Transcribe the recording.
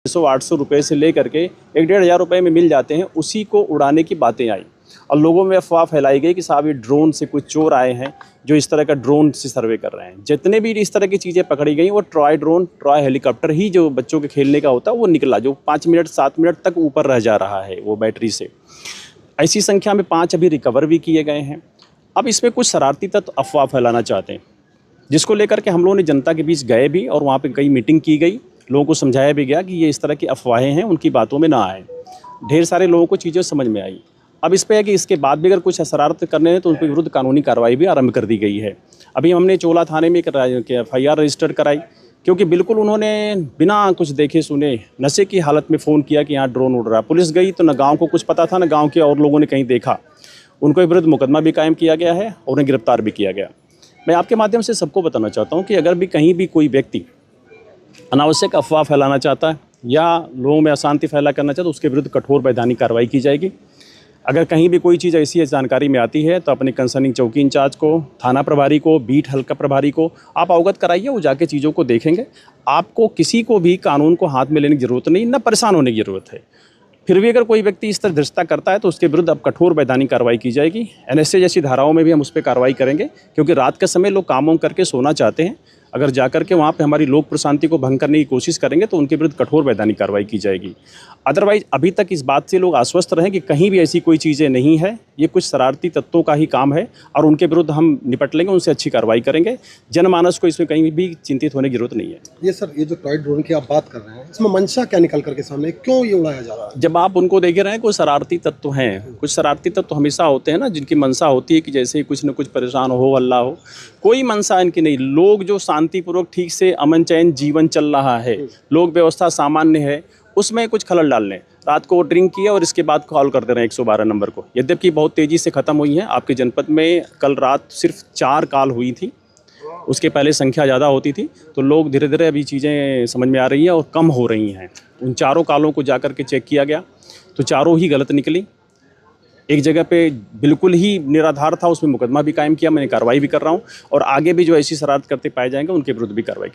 600-800 रुपये से लेकर के 1-1,500 रुपये में मिल जाते हैं, उसी को उड़ाने की बातें आई और लोगों में अफवाह फैलाई गई कि साहब ये ड्रोन से कुछ चोर आए हैं जो इस तरह का ड्रोन से सर्वे कर रहे हैं। जितने भी इस तरह की चीज़ें पकड़ी गई वो ट्रॉय ड्रोन, ट्रॉय हेलीकॉप्टर ही जो बच्चों के खेलने का होता है वो निकला, जो 5 मिनट 7 मिनट तक ऊपर रह जा रहा है वो बैटरी से। ऐसी संख्या में 5 अभी रिकवर भी किए गए हैं। अब इसमें कुछ शरारती तत्व अफवाह फैलाना चाहते हैं, जिसको लेकर के हम लोगों ने जनता के बीच गए भी और वहाँ पे कई मीटिंग की गई, लोगों को समझाया भी गया कि ये इस तरह की अफवाहें हैं, उनकी बातों में ना आए। ढेर सारे लोगों को चीज़ें समझ में आई। अब इस पे है कि इसके बाद भी अगर कुछ शरारत करने हैं तो उनके विरुद्ध कानूनी कार्रवाई भी आरंभ कर दी गई है। अभी हमने चोला थाने में एक FIR रजिस्टर कराई, क्योंकि बिल्कुल उन्होंने बिना कुछ देखे सुने नशे की हालत में फ़ोन किया कि यहाँ ड्रोन उड़ रहा है। पुलिस गई तो न गाँव को कुछ पता था, न गाँव के और लोगों ने कहीं देखा। उनके विरुद्ध मुकदमा भी कायम किया गया है और उन्हें गिरफ्तार भी किया गया। मैं आपके माध्यम से सबको बताना चाहता हूँ कि अगर भी कहीं भी कोई व्यक्ति अनावश्यक अफवाह फैलाना चाहता है या लोगों में अशांति फैला करना चाहता है तो उसके विरुद्ध कठोर वैधानिक कार्रवाई की जाएगी। अगर कहीं भी कोई चीज़ ऐसी जानकारी में आती है तो अपने कंसर्निंग चौकी इंचार्ज को, थाना प्रभारी को, बीट हल्का प्रभारी को आप अवगत कराइए, वो जाके चीज़ों को देखेंगे। आपको किसी को भी कानून को हाथ में लेने की ज़रूरत नहीं, न परेशान होने की ज़रूरत है। फिर भी अगर कोई व्यक्ति इस तरह धृष्टता करता है तो उसके विरुद्ध अब कठोर वैधानिक कार्रवाई की जाएगी। NSA जैसी धाराओं में भी हम उस पर कार्रवाई करेंगे, क्योंकि रात के समय लोग काम करके सोना चाहते हैं। अगर जाकर के वहाँ पे हमारी लोक प्रशांति को भंग करने की कोशिश करेंगे तो उनके विरुद्ध कठोर वैधानिक कार्रवाई की जाएगी। अदरवाइज अभी तक इस बात से लोग आश्वस्त रहें कि कहीं भी ऐसी कोई चीज़ें नहीं है, ये कुछ शरारती तत्वों का ही काम है और उनके विरुद्ध हम निपट लेंगे, उनसे अच्छी कार्रवाई करेंगे। जनमानस को इसमें कहीं भी चिंतित होने की जरूरत नहीं है। ये सर, ये जो टॉय ड्रोन की आप बात कर रहे हैं, इसमें मंशा क्या निकल करके सामने, क्यों ये उड़ाया जा रहा है? जब आप उनको देख रहे हैं, कुछ शरारती तत्व हैं, कुछ शरारती तत्व हमेशा होते हैं ना, जिनकी मंशा होती है कि जैसे ही कुछ न कुछ परेशान हो, अल्लाह हो। कोई मंशा इनकी नहीं। लोग जो शांतिपूर्वक ठीक से अमन चैन जीवन चल रहा है, लोक व्यवस्था सामान्य है, उसमें कुछ खलल डालने। रात को वो ड्रिंक किया और इसके बाद कॉल कर दे रहे हैं 112 नंबर को, यद्यपि बहुत तेज़ी से ख़त्म हुई है। आपके जनपद में कल रात सिर्फ 4 कॉल हुई थी, उसके पहले संख्या ज़्यादा होती थी। तो लोग धीरे धीरे अभी चीज़ें समझ में आ रही हैं और कम हो रही हैं। उन चारों कॉलों को जाकर के चेक किया गया तो चारों ही गलत निकली। एक जगह पे बिल्कुल ही निराधार था, उसमें मुकदमा भी कायम किया, मैंने कार्रवाई भी कर रहा हूँ और आगे भी जो ऐसी शरारत करते पाए जाएंगे उनके विरुद्ध भी कार्रवाई